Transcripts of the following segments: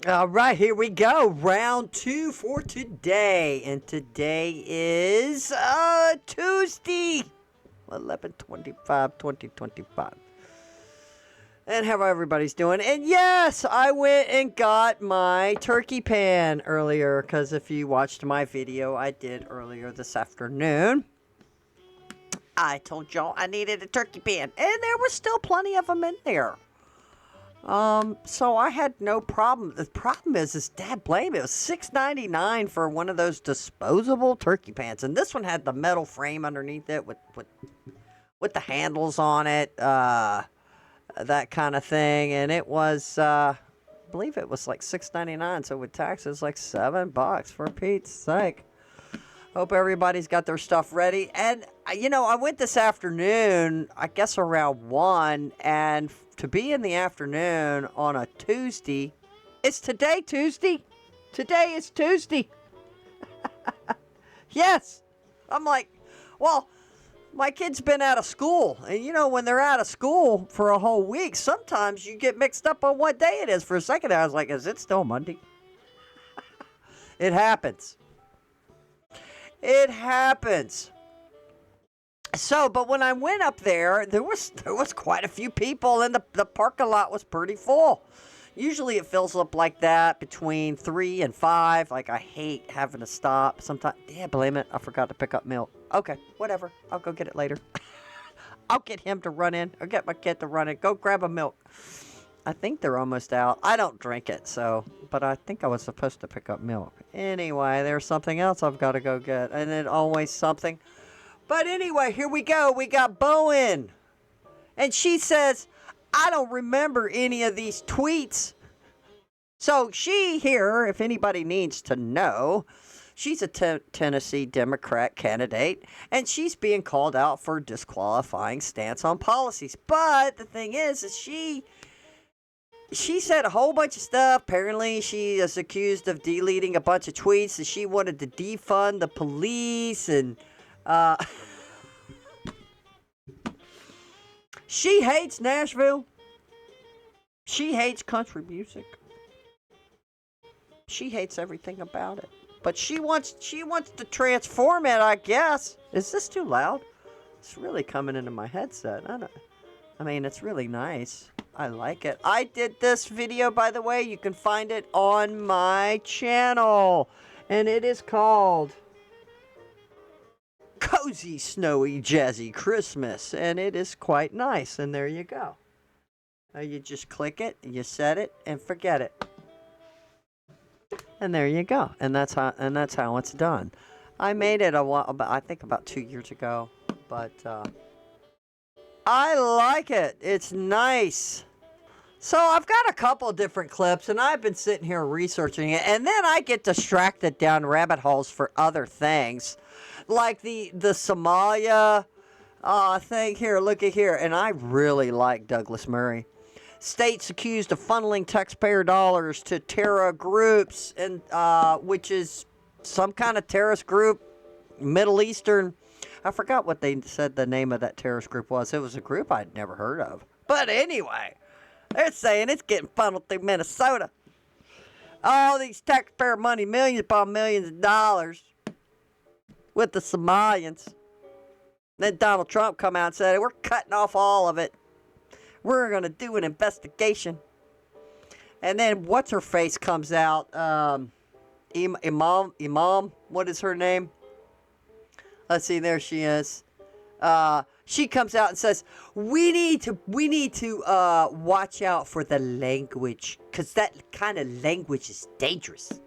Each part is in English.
All right, here we go. Round 2 for today. And today is Tuesday, 11/25/2025. And how everybody's doing. And yes, I went and got my turkey pan earlier, because if you watched my video I did earlier this afternoon, I told y'all I needed a turkey pan. And there was still plenty of them in there. So I had no problem. The problem is dad blame it was $6.99 for one of those disposable turkey pans, and this one had the metal frame underneath it with the handles on it, that kind of thing, and it was, I believe it was like $6.99. So with taxes, like $7 for Pete's sake. Hope everybody's got their stuff ready. And, I went this afternoon, I guess around 1, and to be in the afternoon on a Tuesday, it's today Tuesday? Today is Tuesday. Yes. I'm like, well, my kid's been out of school. And, when they're out of school for a whole week, sometimes you get mixed up on what day it is. For a second, I was like, is it still Monday? It happens. It happens. So, but when I went up there was quite a few people, and the parking lot was pretty full. Usually it fills up like that between 3 and 5. Like, I hate having to stop. Sometimes, yeah, blame it. I forgot to pick up milk. Okay, whatever. I'll go get it later. I'll get him to run in, or get my kid to run in. Go grab a milk. I think they're almost out. I don't drink it, but I think I was supposed to pick up milk. Anyway, there's something else I've got to go get. And then always something. But anyway, here we go. We got Bowen. And she says, I don't remember any of these tweets. So she here, if anybody needs to know, she's a Tennessee Democrat candidate. And she's being called out for disqualifying stance on policies. But the thing is she said a whole bunch of stuff. Apparently, she is accused of deleting a bunch of tweets. And she wanted to defund the police. And she hates Nashville. She hates country music. She hates everything about it. But she wants to transform it, I guess. Is this too loud? It's really coming into my headset. I mean, it's really nice. I like it. I did this video, by the way. You can find it on my channel. And it is called Cozy, Snowy, Jazzy Christmas. And it is quite nice. And there you go. You just click it, you set it, and forget it. And there you go. And that's how it's done. I made it I think about 2 years ago. But I like it. It's nice. So I've got a couple different clips, and I've been sitting here researching it, and then I get distracted down rabbit holes for other things, like the Somalia thing. Here, look at here, and I really like Douglas Murray. States accused of funneling taxpayer dollars to terror groups, and which is some kind of terrorist group, Middle Eastern. I forgot what they said the name of that terrorist group was. It was a group I'd never heard of. But anyway, they're saying it's getting funneled through Minnesota. All these taxpayer money, millions upon millions of dollars, with the Somalians. Then Donald Trump come out and said, we're cutting off all of it. We're going to do an investigation. And then what's-her-face comes out. Imam, what is her name? Let's see, there she is. She comes out and says, we need to watch out for the language, because that kind of language is dangerous.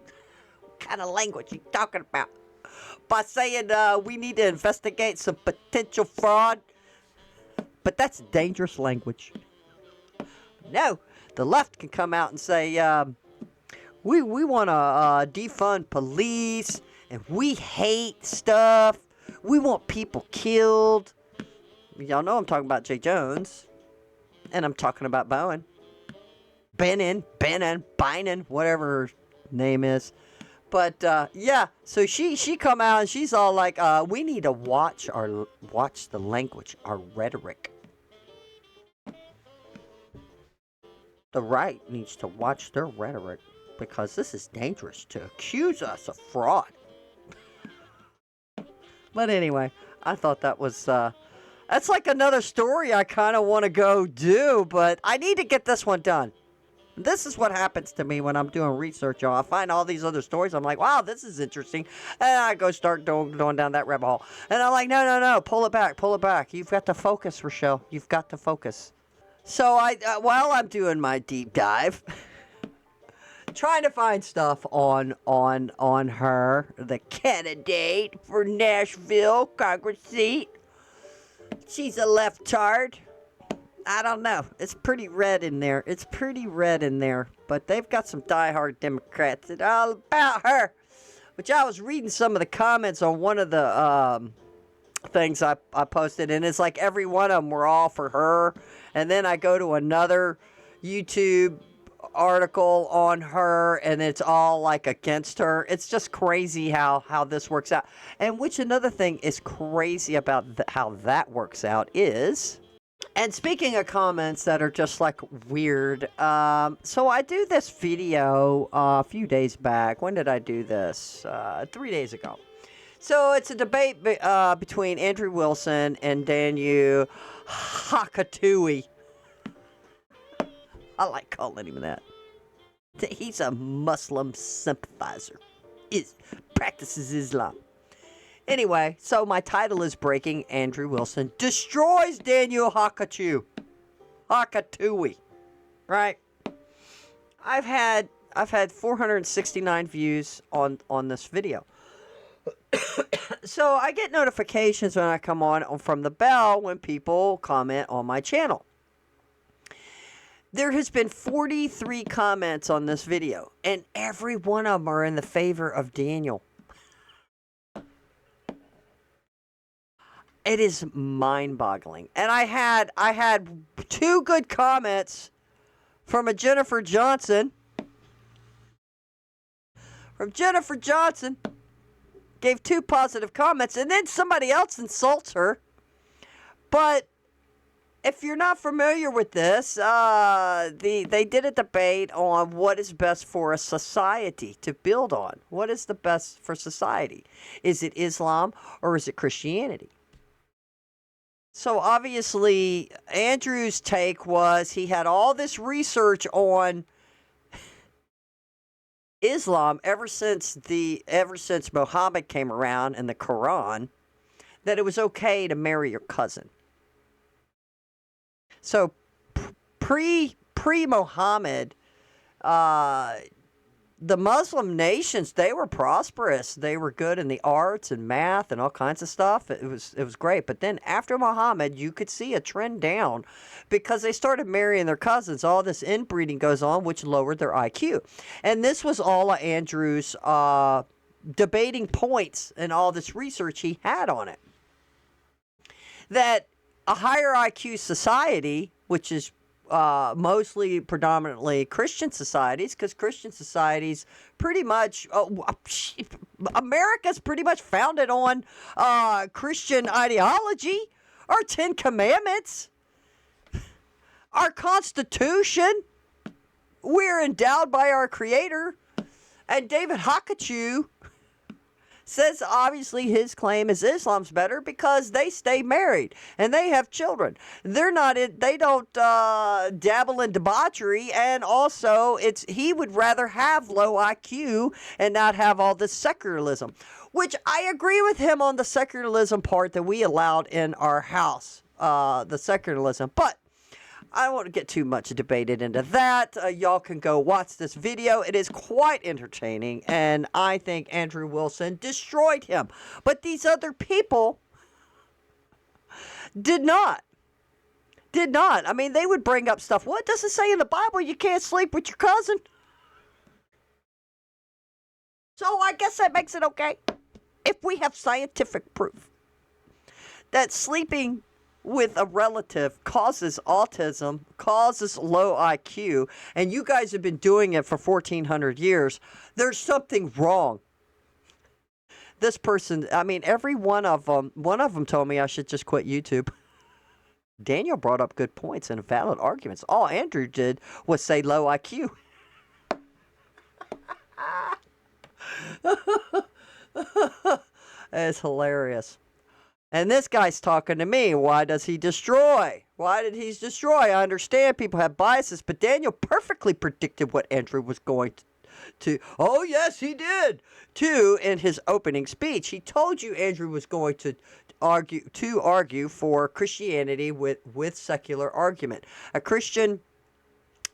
What kind of language are you talking about? By saying we need to investigate some potential fraud. But that's dangerous language. No, the left can come out and say, we want to defund police, and we hate stuff. We want people killed. Y'all know I'm talking about Jay Jones. And I'm talking about Bowen. Binen, Binen, whatever her name is. But, yeah, so she come out and she's all like, we need to watch the language, our rhetoric. The right needs to watch their rhetoric. because this is dangerous to accuse us of fraud. But anyway, I thought that was, that's like another story I kind of want to go do, but I need to get this one done. This is what happens to me when I'm doing research, y'all. I find all these other stories. I'm like, wow, this is interesting. And I go start going down that rabbit hole. And I'm like, no, pull it back. You've got to focus, Rochelle. You've got to focus. So while I'm doing my deep dive, trying to find stuff on her, the candidate for Nashville Congress seat. She's a leftard. I don't know. It's pretty red in there. But they've got some diehard Democrats that are all about her. Which I was reading some of the comments on one of the things I posted, and it's like every one of them were all for her. And then I go to another YouTube article on her, and it's all like against her. It's just crazy how this works out. And which another thing is crazy about how that works out is... And speaking of comments that are just like weird, so I do this video a few days back. When did I do this? 3 days ago. So it's a debate between Andrew Wilson and Daniel Hakatui. I like calling him that. He's a Muslim sympathizer. Practices Islam. Anyway, so my title is Breaking Andrew Wilson Destroys Daniel Hakatui. Right? I've had 469 views on this video. So I get notifications when I come on from the bell when people comment on my channel. There has been 43 comments on this video, and every one of them are in the favor of Daniel. It is mind-boggling. And I had 2 good comments from a Jennifer Johnson. Gave 2 positive comments, and then somebody else insults her. But if you're not familiar with this, they did a debate on what is best for a society to build on. What is the best for society? Is it Islam or is it Christianity? So obviously, Andrew's take was he had all this research on Islam ever since Muhammad came around and the Quran, that it was okay to marry your cousin. So pre-Muhammad, the Muslim nations, they were prosperous. They were good in the arts and math and all kinds of stuff. It was great. But then after Muhammad, you could see a trend down because they started marrying their cousins. All this inbreeding goes on, which lowered their IQ. And this was all of Andrew's debating points and all this research he had on it. That a higher IQ society, which is mostly predominantly Christian societies, because Christian societies pretty much, America's pretty much founded on Christian ideology, our 10 Commandments, our Constitution, we're endowed by our Creator, and David Hakatui says obviously his claim is Islam's better because they stay married and they have children. They don't dabble in debauchery, and also he would rather have low IQ and not have all this secularism, which I agree with him on the secularism part that we allowed in our house, the secularism. But I don't want to get too much debated into that. Y'all can go watch this video. It is quite entertaining, and I think Andrew Wilson destroyed him. But these other people did not. I mean, they would bring up stuff. What does it say in the Bible you can't sleep with your cousin? So I guess that makes it okay. If we have scientific proof that sleeping with a relative causes autism, causes low IQ, and you guys have been doing it for 1,400 years, there's something wrong. This person, I mean, every one of them told me I should just quit YouTube. Daniel brought up good points and valid arguments. All Andrew did was say low IQ. It's hilarious. And this guy's talking to me. Why does he destroy? Why did he destroy? I understand people have biases, but Daniel perfectly predicted what Andrew was going to. Oh, yes, he did. Too, in his opening speech, he told you Andrew was going to argue for Christianity with secular argument. A Christian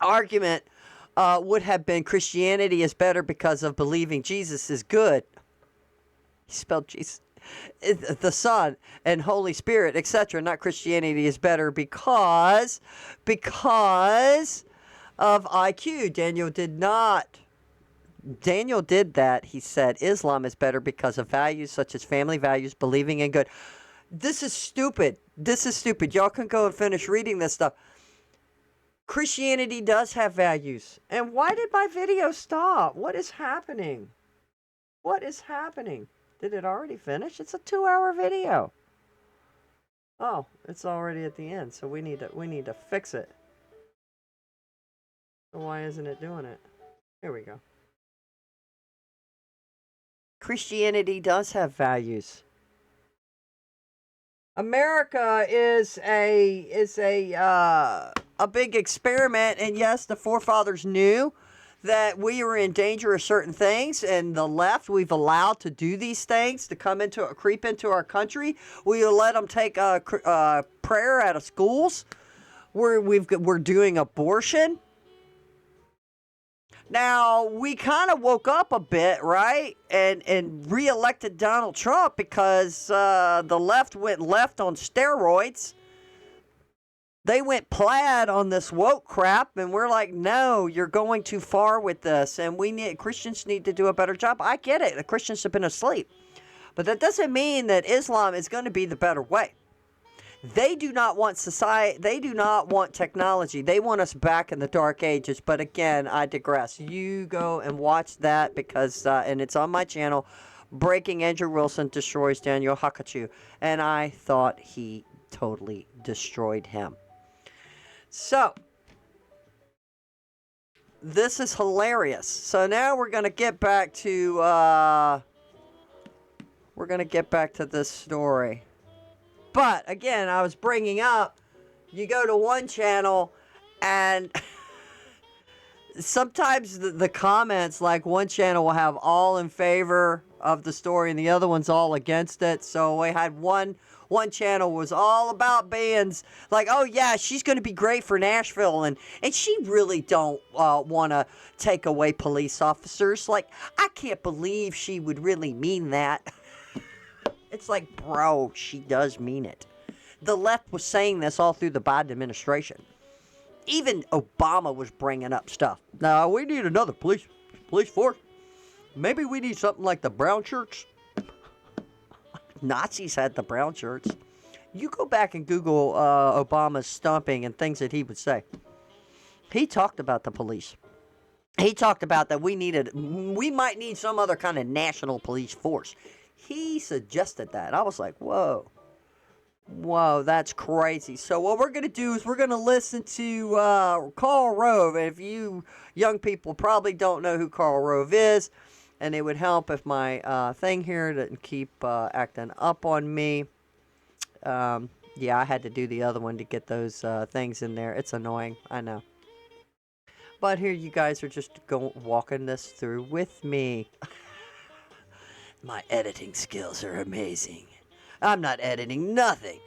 argument would have been Christianity is better because of believing Jesus is good. He spelled Jesus. The Son and Holy Spirit, etc. Not Christianity is better because of IQ. Daniel did not. Daniel did that. He said Islam is better because of values such as family values, believing in good. This is stupid. This is stupid. Y'all can go and finish reading this stuff. Christianity does have values. And why did my video stop? What is happening? What is happening? Did it already finish? It's a 2-hour video. Oh, it's already at the end, so we need to fix it. So why isn't it doing it? Here we go. Christianity does have values. America is a big experiment, and yes, the forefathers knew that we were in danger of certain things, and the left, we've allowed to do these things, to creep into our country. We let them take prayer out of schools. We're doing abortion. Now, we kind of woke up a bit, right? And re-elected Donald Trump because the left went left on steroids. They went plaid on this woke crap, and we're like, no, you're going too far with this, and Christians need to do a better job. I get it. The Christians have been asleep. But that doesn't mean that Islam is going to be the better way. They do not want society. They do not want technology. They want us back in the dark ages. But again, I digress. You go and watch that because, and it's on my channel, Breaking Andrew Wilson Destroys Daniel Hakachu. And I thought he totally destroyed him. So, this is hilarious. So now we're going to get back to, this story. But, again, I was bringing up, you go to one channel, and sometimes the comments, like one channel will have all in favor of the story, and the other one's all against it. So we had one channel was all about bands, like, oh yeah, she's going to be great for Nashville, and she really don't want to take away police officers. Like, I can't believe she would really mean that. It's like, bro, she does mean it. The left was saying this all through the Biden administration. Even Obama was bringing up stuff. Now, we need another police force. Maybe we need something like the brown shirts. Nazis had the brown shirts. You go back and Google Obama's stomping and things that he would say. He talked about the police. He talked about that we might need some other kind of national police force. He suggested that. I was like, whoa, that's crazy. So what we're going to do is we're going to listen to Karl Rove. If you young people probably don't know who Karl Rove is, and it would help if my thing here didn't keep acting up on me. Yeah, I had to do the other one to get those things in there. It's annoying, I know. But here you guys are just walking this through with me. My editing skills are amazing. I'm not editing nothing.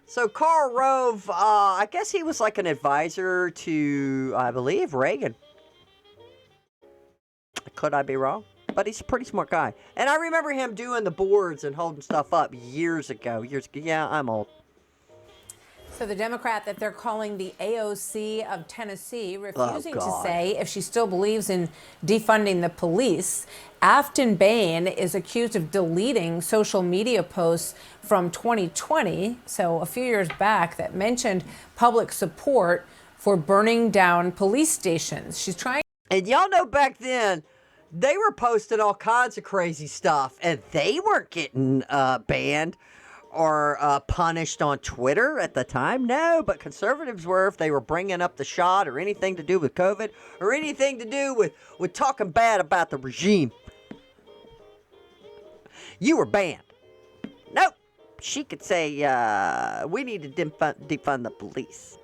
So Karl Rove, I guess he was like an advisor to, I believe, Reagan. Could I be wrong? But he's a pretty smart guy. And I remember him doing the boards and holding stuff up years ago. Yeah, I'm old. So the Democrat that they're calling the AOC of Tennessee refusing to say if she still believes in defunding the police. Aftyn Behn is accused of deleting social media posts from 2020, so a few years back, that mentioned public support for burning down police stations. She's trying. And y'all know back then, they were posting all kinds of crazy stuff, and they weren't getting banned or punished on Twitter at the time. No, but conservatives were if they were bringing up the shot or anything to do with COVID or anything to do with talking bad about the regime. You were banned. Nope. She could say, we need to defund the police.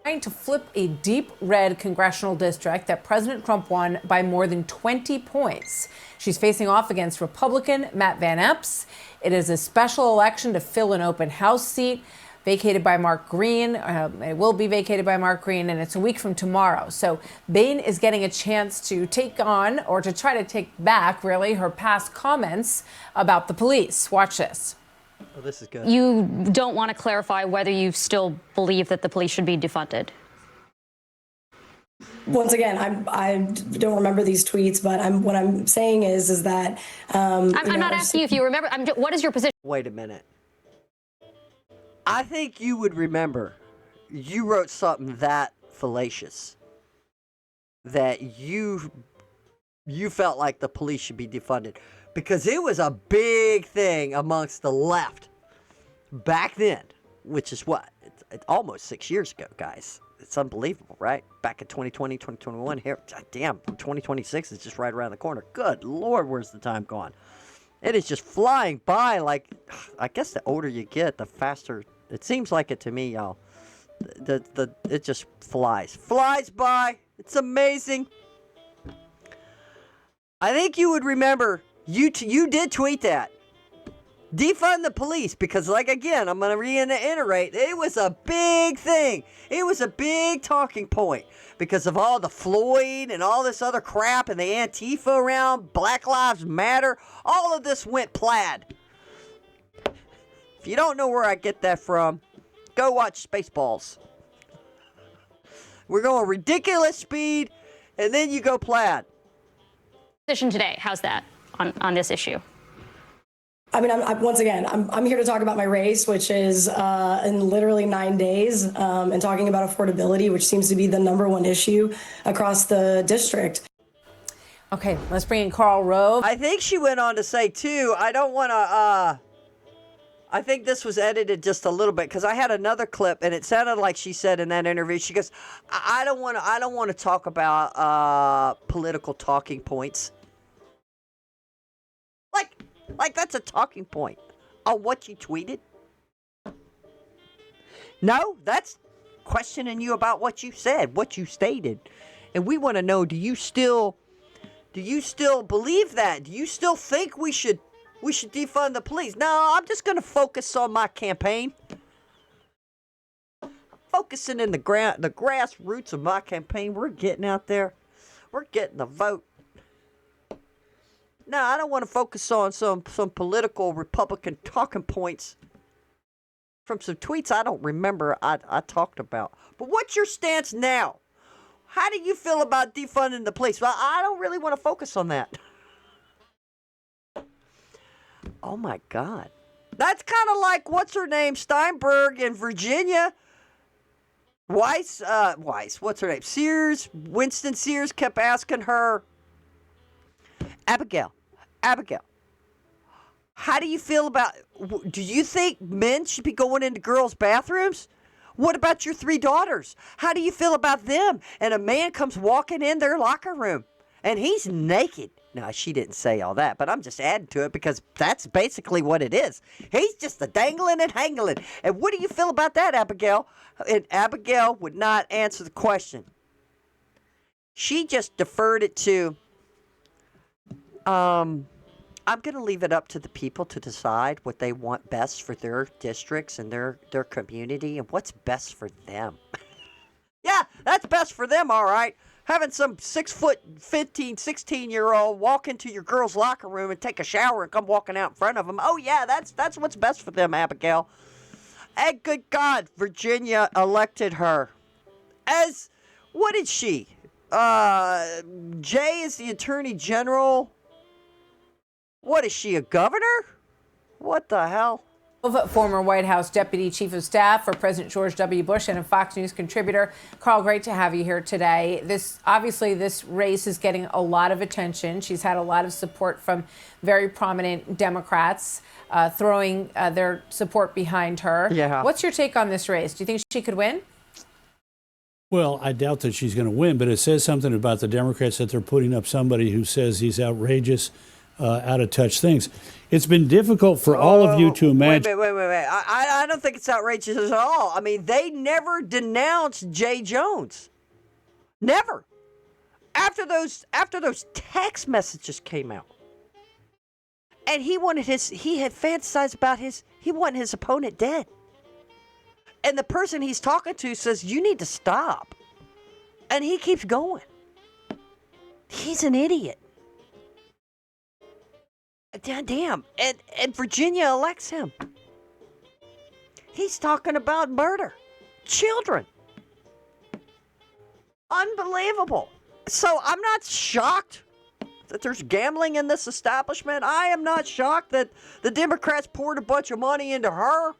Trying to flip a deep red congressional district that President Trump won by more than 20 points. She's facing off against Republican Matt Van Epps. It is a special election to fill an open House seat vacated by Mark Green. It will be vacated by Mark Green, and it's a week from tomorrow. So Behn is getting a chance to take on, or to try to take back, really, her past comments about the police. Watch this. Oh, this is good. You don't want to clarify whether you still believe that the police should be defunded. Once again, I don't remember these tweets, but what I'm saying is that I'm not asking you if you remember. What is your position? Wait a minute. I think you would remember. You wrote something that fallacious that you felt like the police should be defunded. Because it was a big thing amongst the left back then, which is what? It's almost 6 years ago, guys. It's unbelievable, right? Back in 2020, 2021, here, damn, 2026 is just right around the corner. Good Lord, where's the time gone? It is just flying by like, I guess the older you get, the faster, it seems like it to me, y'all. It just flies by. It's amazing. I think you would remember. You did tweet that. Defund the police because, like, again, I'm going to reiterate, it was a big thing. It was a big talking point because of all the Floyd and all this other crap and the Antifa around, Black Lives Matter. All of this went plaid. If you don't know where I get that from, go watch Spaceballs. We're going ridiculous speed, and then you go plaid. Position today, how's that? On this issue? I mean, I'm here to talk about my race, which is in literally 9 days, and talking about affordability, which seems to be the #1 issue across the district. Okay, let's bring in Karl Rove. I think she went on to say, too, I don't want to, I think this was edited just a little bit because I had another clip and it sounded like she said in that interview, she goes, I don't want to talk about political talking points. Like that's a talking point on what you tweeted. No, that's questioning you about what you said, what you stated. And we want to know, do you still believe that? Do you still think we should defund the police? No, I'm just going to focus on my campaign. Focusing in the grassroots of my campaign. We're getting out there. We're getting the vote. No, I don't want to focus on some political Republican talking points from some tweets I don't remember I talked about. But what's your stance now? How do you feel about defunding the police? Well, I don't really want to focus on that. Oh, my God. That's kind of like, what's her name, Steinberg in Virginia. Weiss, what's her name? Winston Sears kept asking her, Abigail, how do you feel about, do you think men should be going into girls' bathrooms? What about your 3 daughters? How do you feel about them? And a man comes walking in their locker room and he's naked. Now, she didn't say all that, but I'm just adding to it because that's basically what it is. He's just a dangling and hangling. And what do you feel about that, Abigail? And Abigail would not answer the question. She just deferred it to, I'm going to leave it up to the people to decide what they want best for their districts and their community and what's best for them. Yeah, that's best for them, all right. Having some 6', 15, 16-year-old walk into your girl's locker room and take a shower and come walking out in front of them. Oh, yeah, that's what's best for them, Abigail. And good God, Virginia elected her as, what is she? Jay is the Attorney General. What is she, a governor? What the hell? Former White House Deputy Chief of Staff for President George W. Bush and a Fox News contributor. Karl, great to have you here today. This race is getting a lot of attention. She's had a lot of support from very prominent Democrats throwing their support behind her. Yeah. What's your take on this race? Do you think she could win? Well, I doubt that she's going to win, but it says something about the Democrats that they're putting up somebody who says he's outrageous. out of touch things. It's been difficult for all of you to imagine. Wait. I don't think it's outrageous at all. I mean, they never denounced Jay Jones. Never. After those text messages came out. And he had fantasized about he wanted his opponent dead. And the person he's talking to says, you need to stop. And he keeps going. He's an idiot. Damn. And Virginia elects him. He's talking about murder. Children. Unbelievable. So I'm not shocked that there's gambling in this establishment. I am not shocked that the Democrats poured a bunch of money into her.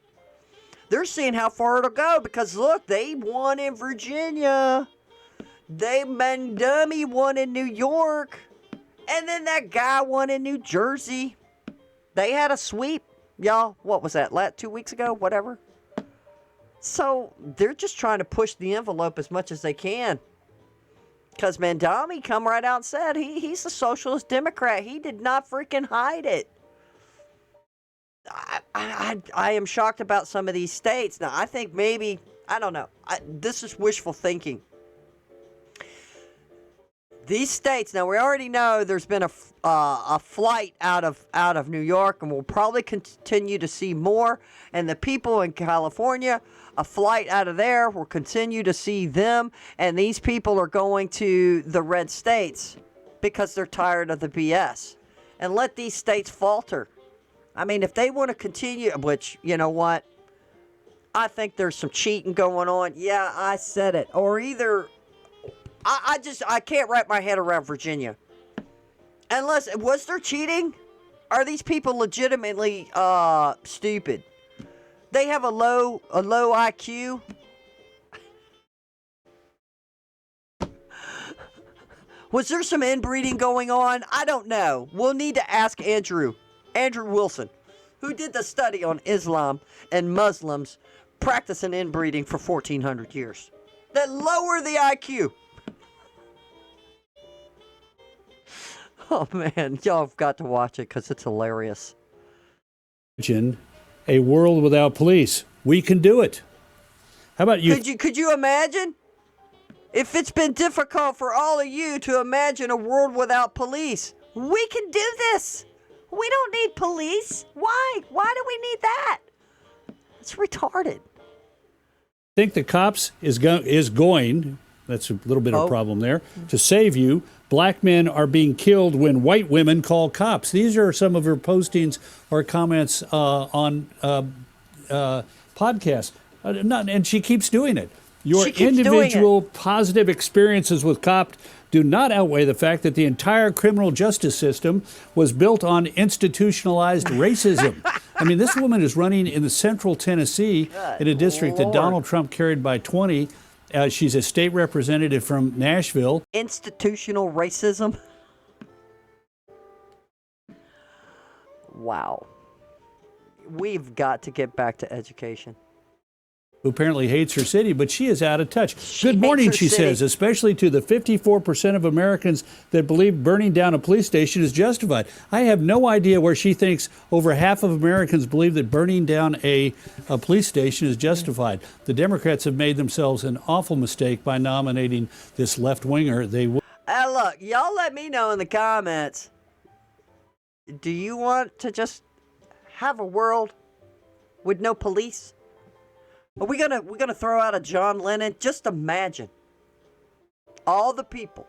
They're seeing how far it'll go because, look, they won in Virginia. Dummy won in New York. And then that guy won in New Jersey. They had a sweep, y'all. What was that, 2 weeks ago? Whatever. So they're just trying to push the envelope as much as they can. Because Mandami come right out and said he's a socialist Democrat. He did not freaking hide it. I am shocked about some of these states. Now, I think maybe, I don't know. This is wishful thinking. These states, now we already know there's been a flight out of New York, and we'll probably continue to see more. And the people in California, a flight out of there, we'll continue to see them. And these people are going to the red states because they're tired of the BS. And let these states falter. I mean, if they want to continue, which, you know what? I think there's some cheating going on. Yeah, I said it. Or either... I can't wrap my head around Virginia. Unless, was there cheating? Are these people legitimately stupid? They have a low IQ. Was there some inbreeding going on? I don't know. We'll need to ask Andrew Wilson, who did the study on Islam and Muslims practicing inbreeding for 1,400 years. That lower the IQ. Oh, man, y'all have got to watch it because it's hilarious. A world without police. We can do it. How about you? Could you imagine? If it's been difficult for all of you to imagine a world without police, we can do this. We don't need police. Why? Why do we need that? It's retarded. I think the cops is going, that's a little bit of a problem there, to save you. Black men are being killed when white women call cops. These are some of her postings or comments on podcasts. And she keeps doing it. Your individual positive experiences with cops do not outweigh the fact that the entire criminal justice system was built on institutionalized racism. I mean, this woman is running in the central Tennessee in a district that Donald Trump carried by 20. She's a state representative from Nashville. Institutional racism? Wow. We've got to get back to education. Who apparently hates her city, but she is out of touch. Good morning, she says, especially to the 54% of Americans that believe burning down a police station is justified. I have no idea where she thinks over half of Americans believe that burning down a police station is justified. The Democrats have made themselves an awful mistake by nominating this left-winger. Look, y'all let me know in the comments. Do you want to just have a world with no police? Are we gonna throw out a John Lennon? Just imagine all the people,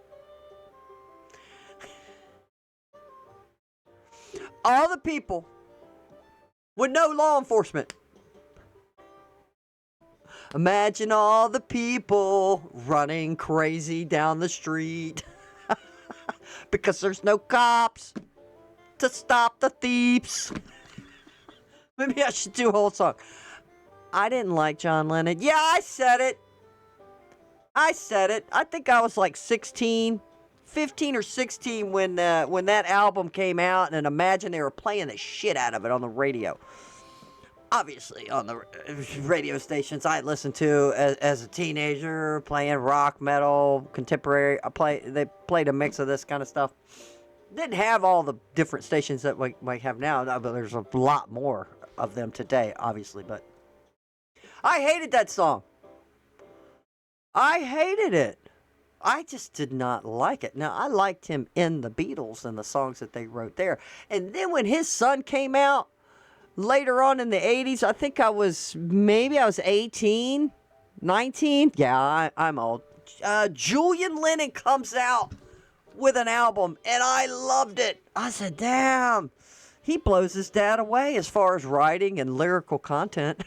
with no law enforcement. Imagine all the people running crazy down the street because there's no cops to stop the thieves. Maybe I should do a whole song. I didn't like John Lennon. Yeah, I said it. I think I was like 15 or 16 when that album came out, and imagine they were playing the shit out of it on the radio. Obviously, on the radio stations I listened to as a teenager, playing rock, metal, contemporary. They played a mix of this kind of stuff. didn't have all the different stations that we might have now, but there's a lot more of them today, obviously. But I hated that song. I hated it. I just did not like it. Now, I liked him in the Beatles and the songs that they wrote there. And then when his son came out later on in the 80s, I think I was 18, 19. Yeah, I'm old. Julian Lennon comes out with an album, and I loved it. I said, damn, he blows his dad away as far as writing and lyrical content.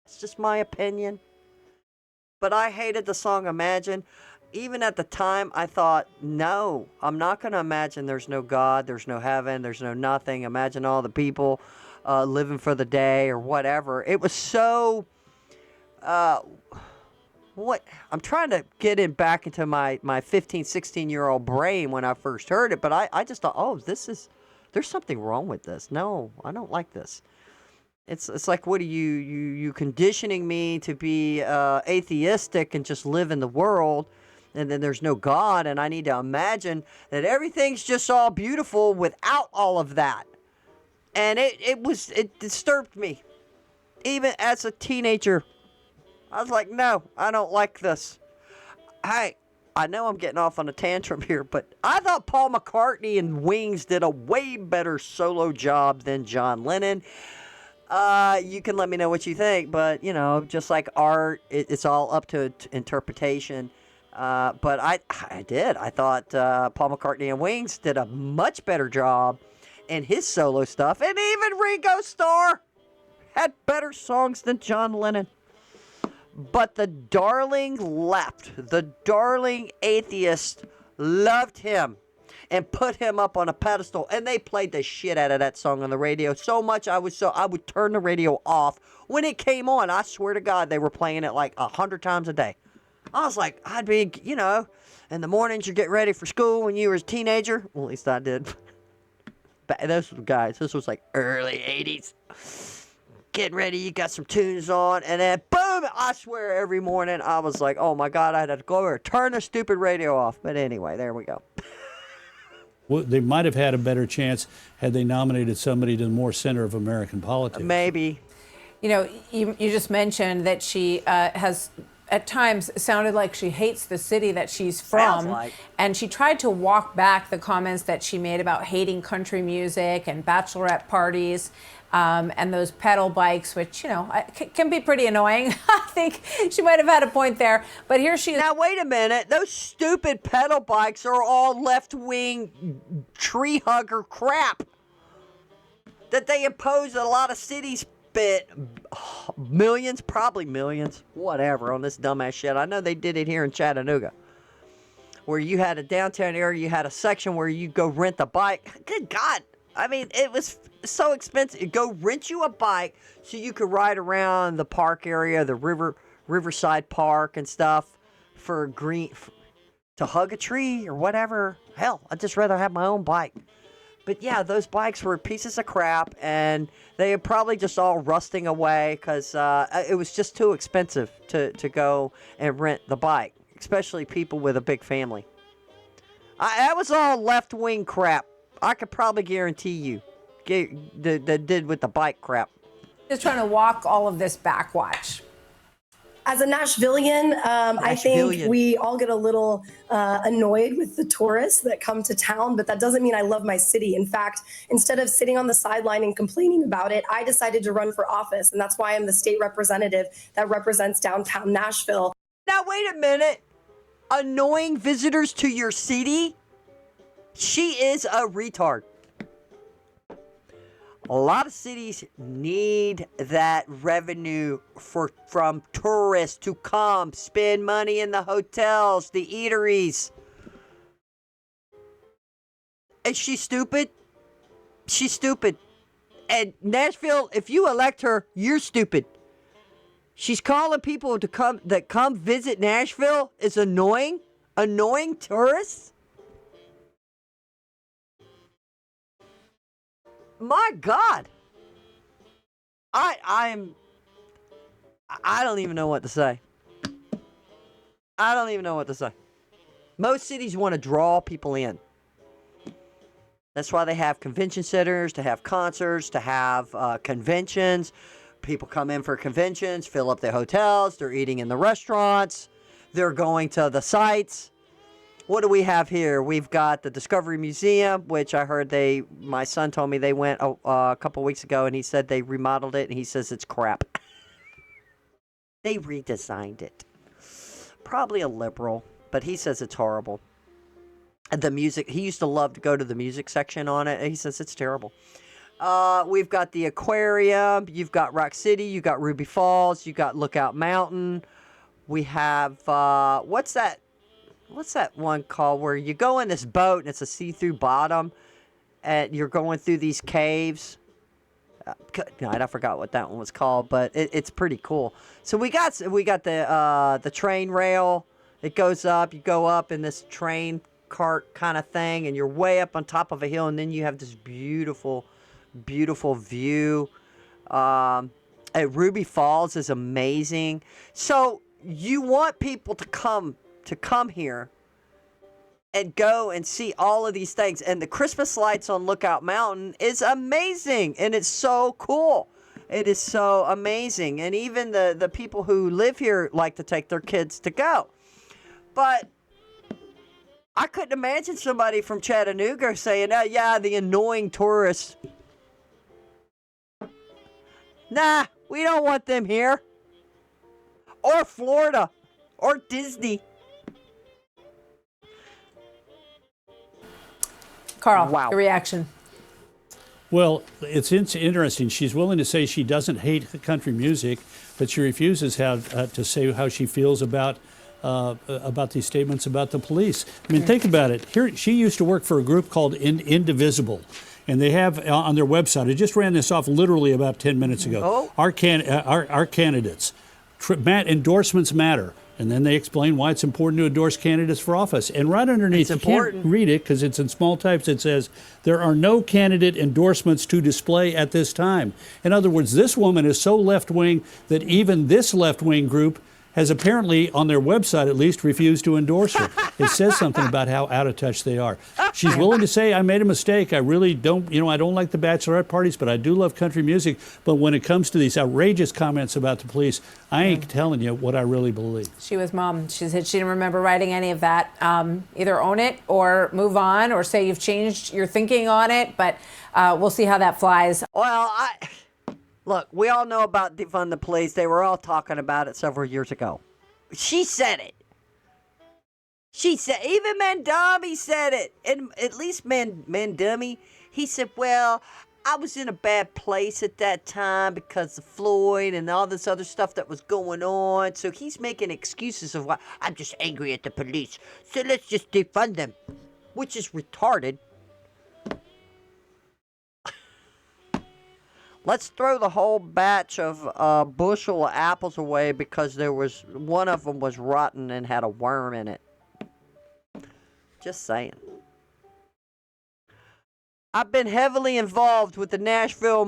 It's just my opinion. But I hated the song Imagine. Even at the time, I thought, no, I'm not going to imagine there's no God, there's no heaven, there's no nothing. Imagine all the people living for the day or whatever. It was so... what I'm trying to get it back into my 15, 16-year-old brain when I first heard it, but I just thought, oh, there's something wrong with this. No, I don't like this. It's like, what are you conditioning me to be atheistic and just live in the world, and then there's no God, and I need to imagine that everything's just all beautiful without all of that. And it disturbed me. Even as a teenager, I was like, no, I don't like this. Hey, I know I'm getting off on a tantrum here, but I thought Paul McCartney and Wings did a way better solo job than John Lennon. You can let me know what you think, but, just like art, it's all up to interpretation. But I did. I thought Paul McCartney and Wings did a much better job in his solo stuff. And even Ringo Starr had better songs than John Lennon. But the darling left. The darling atheist loved him and put him up on a pedestal, and they played the shit out of that song on the radio so much I would turn the radio off when it came on. I swear to God, they were playing it like 100 times a day. I was like, I'd be, in the mornings you get ready for school when you were a teenager. Well, at least I did. But those guys, this was like early 80s. Getting ready, you got some tunes on, and then boom, I swear every morning I was like, oh my God, I had to go over and turn the stupid radio off. But anyway, there we go. Well, they might have had a better chance had they nominated somebody to the more center of American politics. Maybe. You just mentioned that she has at times sounded like she hates the city that she's from. Like. And she tried to walk back the comments that she made about hating country music and bachelorette parties and those pedal bikes, which, can be pretty annoying. I think she might have had a point there. But here she is. Now, wait a minute. Those stupid pedal bikes are all left-wing tree hugger crap that they impose in a lot of cities. Millions, probably millions, whatever, on this dumbass shit. I know they did it here in Chattanooga, where you had a downtown area, you had a section where you go rent a bike. Good God. I mean, it was so expensive. Go rent you a bike so you could ride around the park area, the Riverside Park and stuff to hug a tree or whatever. Hell, I'd just rather have my own bike. But yeah, those bikes were pieces of crap, and they are probably just all rusting away because it was just too expensive to go and rent the bike, especially people with a big family. That was all left-wing crap. I could probably guarantee you that did with the bike crap. Just trying to walk all of this back. Watch. As a Nashvilleian, I think we all get a little annoyed with the tourists that come to town, but that doesn't mean I love my city. In fact, instead of sitting on the sideline and complaining about it, I decided to run for office, and that's why I'm the state representative that represents downtown Nashville. Now, wait a minute. Annoying visitors to your city? She is a retard. A lot of cities need that revenue from tourists to come spend money in the hotels, the eateries. Is she stupid? She's stupid. And Nashville, if you elect her, you're stupid. She's calling people to come visit Nashville is annoying. Annoying tourists. My God. I don't even know what to say. I don't even know what to say. Most cities want to draw people in. That's why they have convention centers, to have concerts, to have conventions. People come in for conventions, fill up their hotels. They're eating in the restaurants. They're going to the sites. What do we have here? We've got the Discovery Museum, which I heard my son told me they went a couple weeks ago, and he said they remodeled it, and he says it's crap. They redesigned it. Probably a liberal, but he says it's horrible. The music, he used to love to go to the music section on it, and he says it's terrible. We've got the aquarium. You've got Rock City. You've got Ruby Falls. You've got Lookout Mountain. We have, what's that one called where you go in this boat and it's a see-through bottom and you're going through these caves? I forgot what that one was called, but it's pretty cool. So we got the train rail. It goes up. You go up in this train cart kind of thing, and you're way up on top of a hill, and then you have this beautiful, beautiful view. At Ruby Falls is amazing. So you want people to come here and go and see all of these things. And the Christmas lights on Lookout Mountain is amazing, and it's so cool. It is so amazing. And even the people who live here like to take their kids to go. But I couldn't imagine somebody from Chattanooga saying, oh, yeah, the annoying tourists. Nah, we don't want them here. Or Florida. Or Disney. Carl, wow. your reaction. Well, it's interesting. She's willing to say she doesn't hate country music, but she refuses to say how she feels about these statements about the police. I mean, think about it. Here, she used to work for a group called Indivisible, and they have on their website. I just ran this off literally about 10 minutes ago. Oh. Our candidates, endorsements matter. And then they explain why it's important to endorse candidates for office. And right underneath, you can't read it because it's in small types, it says, there are no candidate endorsements to display at this time. In other words, this woman is so left-wing that even this left-wing group has apparently, on their website at least, refused to endorse her. It says something about how out of touch they are. She's willing to say, I made a mistake. I really don't, I don't like the bachelorette parties, but I do love country music. But when it comes to these outrageous comments about the police, I ain't telling you what I really believe. She was mum. She said she didn't remember writing any of that. Either own it or move on or say you've changed your thinking on it. But we'll see how that flies. Well, look, we all know about defund the police. They were all talking about it several years ago. She said it. She said, even Mandami said it. And at least Mandami, he said, well, I was in a bad place at that time because of Floyd and all this other stuff that was going on. So he's making excuses of why I'm just angry at the police. So let's just defund them, which is retarded. Let's throw the whole batch of bushel of apples away because one of them was rotten and had a worm in it. Just saying. I've been heavily involved with the Nashville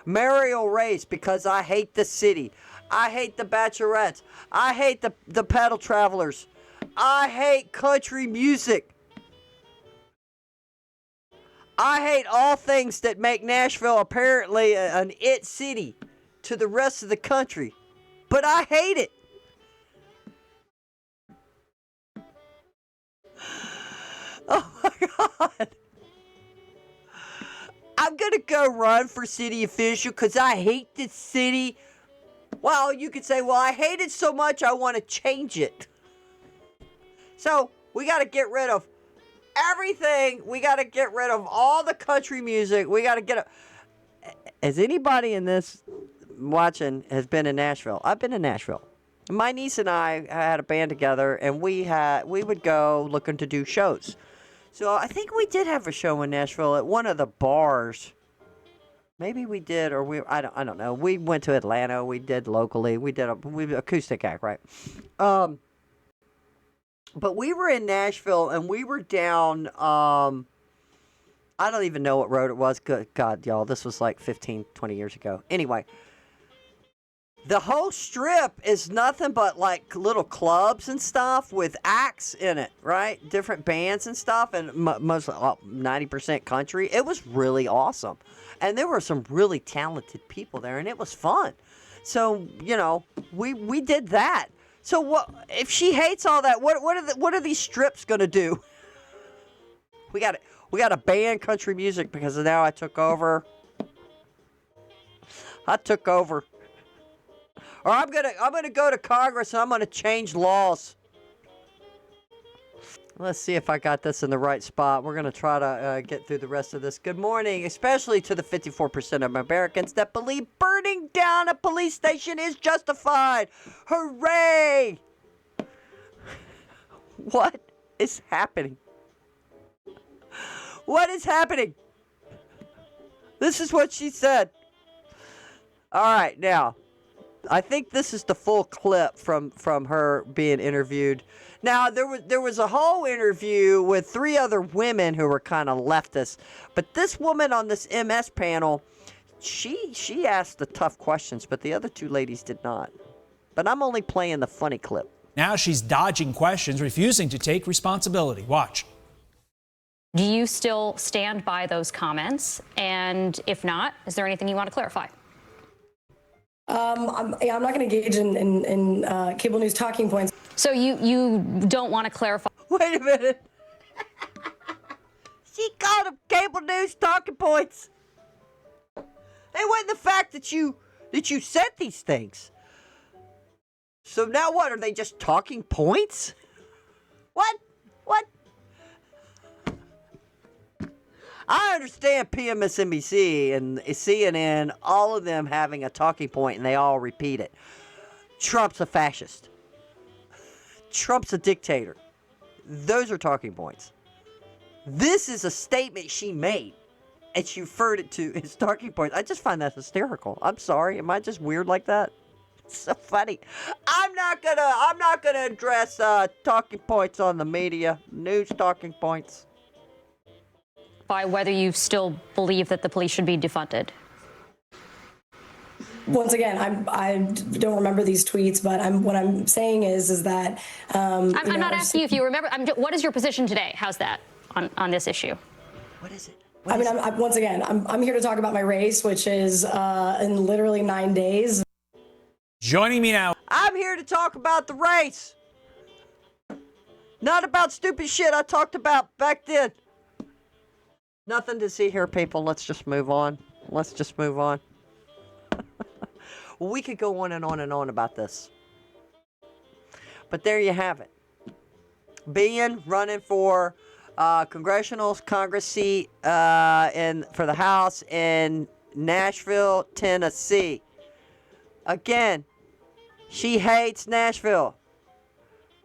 mayoral race because I hate the city. I hate the bachelorettes. I hate the pedal travelers. I hate country music. I hate all things that make Nashville apparently an it city to the rest of the country. But I hate it. Oh my God. I'm going to go run for city official because I hate this city. Well, you could say, well, I hate it so much I want to change it. So we got to get rid of everything. We got to get rid of all the country music. We got to get Has anybody in this watching has been in Nashville? I've been in Nashville. My niece and I had a band together, and we would go looking to do shows. So I think we did have a show in Nashville at one of the bars. Maybe we did, or I don't know. We went to Atlanta. We did locally. We did acoustic act, right? But we were in Nashville, and we were down, I don't even know what road it was. Good God, y'all, this was like 15, 20 years ago. Anyway, The whole strip is nothing but like little clubs and stuff with acts in it, right? Different bands and stuff, and most 90% country. It was really awesome, and there were some really talented people there, and it was fun. So we did that. So what if she hates all that? What are these strips gonna do? We got to ban country music because now I took over. Or I'm gonna go to Congress and I'm gonna change laws. Let's see if I got this in the right spot. We're gonna try to get through the rest of this. Good morning, especially to the 54% of Americans that believe burning down a police station is justified. Hooray! What is happening? What is happening? This is what she said. All right, now. I think this is the full clip from her being interviewed. Now, there was a whole interview with 3 other women who were kind of leftist. But this woman on this MS panel, she asked the tough questions, but the other 2 ladies did not. But I'm only playing the funny clip. Now she's dodging questions, refusing to take responsibility. Watch. Do you still stand by those comments? And if not, is there anything you want to clarify? I'm not going to engage in cable news talking points. So you don't want to clarify? Wait a minute. She called them cable news talking points. It wasn't the fact that you said these things. So now what? Are they just talking points? What? I understand PMSNBC and CNN, all of them having a talking point, and they all repeat it. Trump's a fascist. Trump's a dictator. Those are talking points. This is a statement she made, and she referred it to as talking points. I just find that hysterical. I'm sorry. Am I just weird like that? It's so funny. I'm not gonna address talking points on the media. News talking points. By whether you still believe that the police should be defunded? Once again, I don't remember these tweets, but what I'm saying is that I'm not asking you if you remember. What is your position today? How's that on this issue? What is it? Once again, I'm here to talk about my race, which is in literally 9 days. Joining me now. I'm here to talk about the race. Not about stupid shit I talked about back then. Nothing to see here, people. Let's just move on. We could go on and on and on about this. But there you have it. Being running for congressional Congress seat for the House in Nashville, Tennessee. Again, she hates Nashville.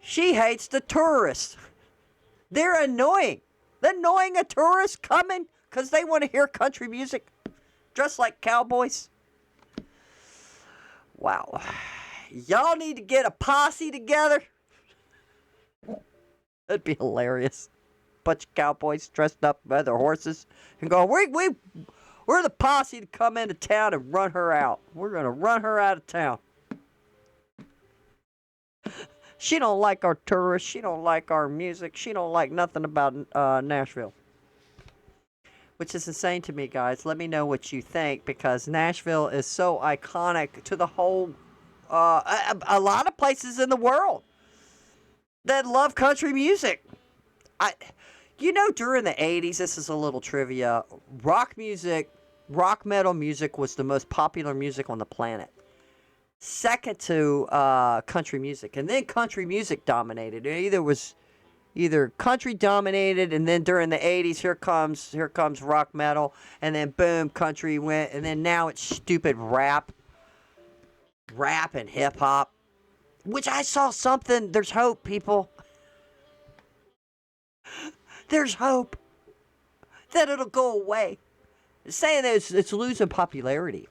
She hates the tourists. They're annoying. They're annoying a tourist coming because they want to hear country music dressed like cowboys. Wow. Y'all need to get a posse together. That'd be hilarious. Bunch of cowboys dressed up by their horses and go, we're the posse to come into town and run her out. We're going to run her out of town. She don't like our tourists. She don't like our music. She don't like nothing about Nashville. Which is insane to me, guys. Let me know what you think, because Nashville is so iconic to the whole, a lot of places in the world that love country music. During the 80s, this is a little trivia, rock metal music was the most popular music on the planet. Second to country music, and then country music dominated. It either country dominated, and then during the 80s, here comes rock metal, and then boom, country went, and then now it's stupid rap and hip hop, which I saw something. There's hope, people. There's hope that it'll go away. It's saying that it's losing popularity.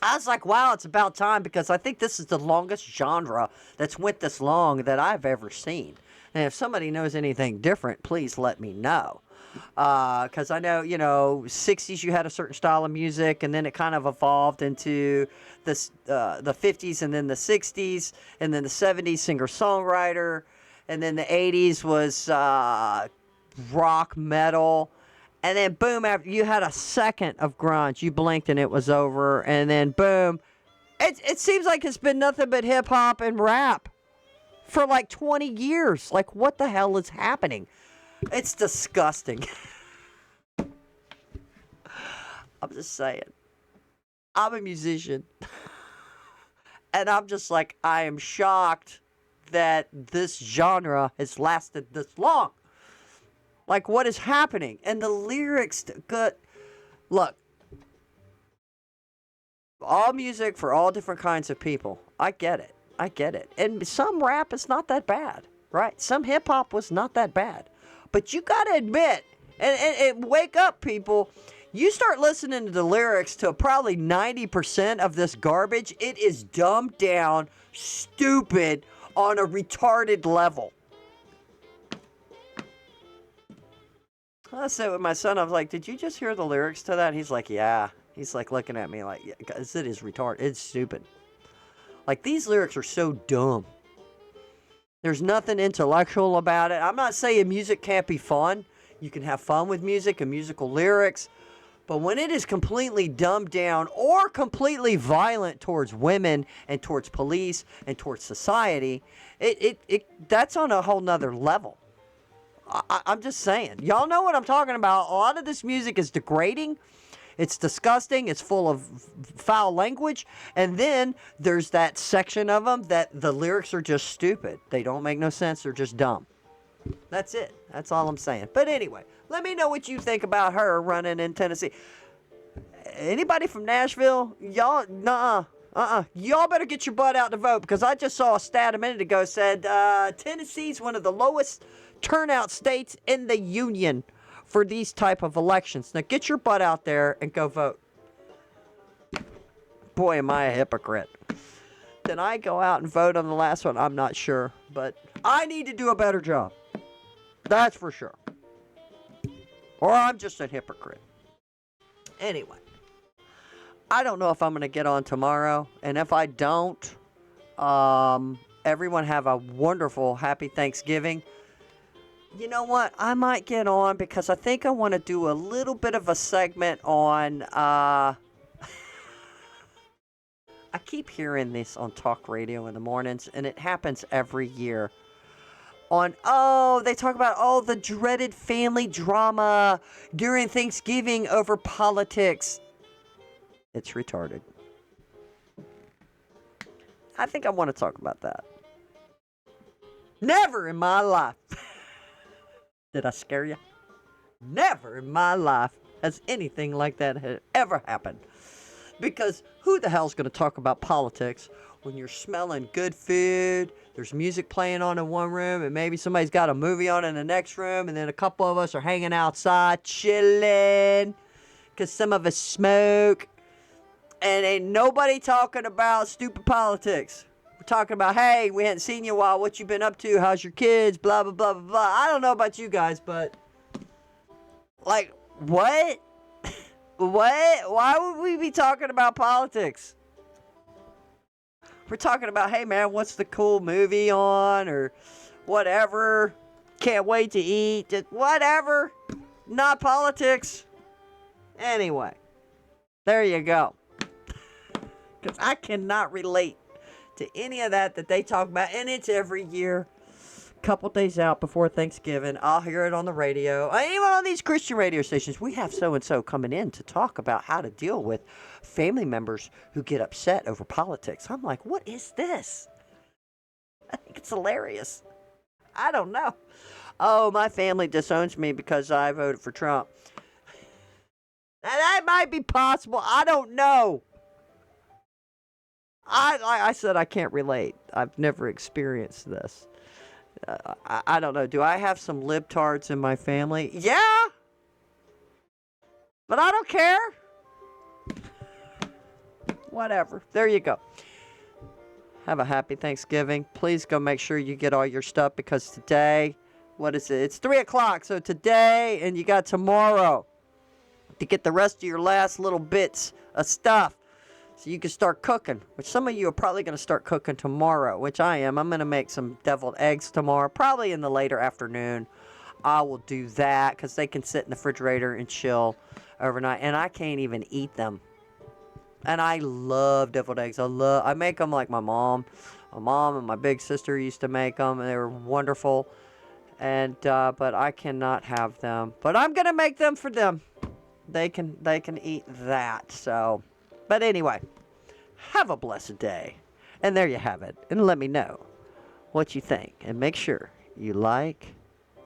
I was like, wow, it's about time, because I think this is the longest genre that's went this long that I've ever seen. And if somebody knows anything different, please let me know. Because I know, 60s you had a certain style of music, and then it kind of evolved into this, the 50s, and then the 60s, and then the 70s singer-songwriter, and then the 80s was rock, metal, and then boom, after you had a second of grunge, you blinked and it was over, and then boom, it seems like it's been nothing but hip-hop and rap for like 20 years. Like, what the hell is happening? It's disgusting. I'm just saying. I'm a musician. And I'm just like, I am shocked that this genre has lasted this long. Like, what is happening? And the lyrics, look, all music for all different kinds of people. I get it. And some rap is not that bad, right? Some hip hop was not that bad. But you got to admit, and wake up, people. You start listening to the lyrics to probably 90% of this garbage. It is dumbed down, stupid, on a retarded level. I said with my son, I was like, did you just hear the lyrics to that? He's like, yeah. He's like looking at me like, yeah, guys, it is retarded. It's stupid. Like, these lyrics are so dumb. There's nothing intellectual about it. I'm not saying music can't be fun. You can have fun with music and musical lyrics. But when it is completely dumbed down or completely violent towards women and towards police and towards society, that's on a whole nother level. I'm just saying. Y'all know what I'm talking about. A lot of this music is degrading. It's disgusting. It's full of foul language. And then there's that section of them that the lyrics are just stupid. They don't make no sense. They're just dumb. That's it. That's all I'm saying. But anyway, let me know what you think about her running in Tennessee. Anybody from Nashville? Y'all, y'all better get your butt out to vote, because I just saw a stat a minute ago said Tennessee's one of the lowest turnout states in the union for these type of elections. Now get your butt out there and go vote. Boy, am I a hypocrite. Did I go out and vote on the last one? I'm not sure, but I need to do a better job. That's for sure. Or I'm just a hypocrite. Anyway, I don't know if I'm going to get on tomorrow, and if I don't, everyone have a wonderful, happy Thanksgiving. You know what? I might get on because I think I want to do a little bit of a segment on, I keep hearing this on talk radio in the mornings, and it happens every year. They talk about, the dreaded family drama during Thanksgiving over politics. It's retarded. I think I want to talk about that. Never in my life. Did I scare you? Never in my life has anything like that ever happened. Because who the hell's going to talk about politics when you're smelling good food, there's music playing on in one room, and maybe somebody's got a movie on in the next room, and then a couple of us are hanging outside chilling because some of us smoke, and ain't nobody talking about stupid politics. We're talking about, hey, we hadn't seen you in a while. What you been up to? How's your kids? Blah, blah, blah, blah, blah. I don't know about you guys, but, like, what? What? Why would we be talking about politics? We're talking about, hey, man, what's the cool movie on? Or whatever. Can't wait to eat. Just whatever. Not politics. Anyway. There you go. Because I cannot relate to any of that they talk about. And it's every year. Couple days out before Thanksgiving. I'll hear it on the radio. Even on these Christian radio stations, we have so-and-so coming in to talk about how to deal with family members who get upset over politics. I'm like, what is this? I think it's hilarious. I don't know. Oh, my family disowns me because I voted for Trump. That might be possible. I don't know. I said I can't relate. I've never experienced this. I don't know. Do I have some libtards in my family? Yeah. But I don't care. Whatever. There you go. Have a happy Thanksgiving. Please go make sure you get all your stuff, because today what is it? It's 3 o'clock. So today, and you got tomorrow to get the rest of your last little bits of stuff so you can start cooking, which some of you are probably going to start cooking tomorrow, which I am. I'm going to make some deviled eggs tomorrow, probably in the later afternoon. I will do that because they can sit in the refrigerator and chill overnight, and I can't even eat them. And I love deviled eggs. I make them like my mom. My mom and my big sister used to make them, and they were wonderful. And but I cannot have them. But I'm gonna make them for them. They can eat that. So, but anyway, have a blessed day. And there you have it. And let me know what you think. And make sure you like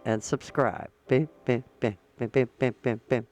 and subscribe. Bim, bim, bim, bim, bim, bim, bim, bim.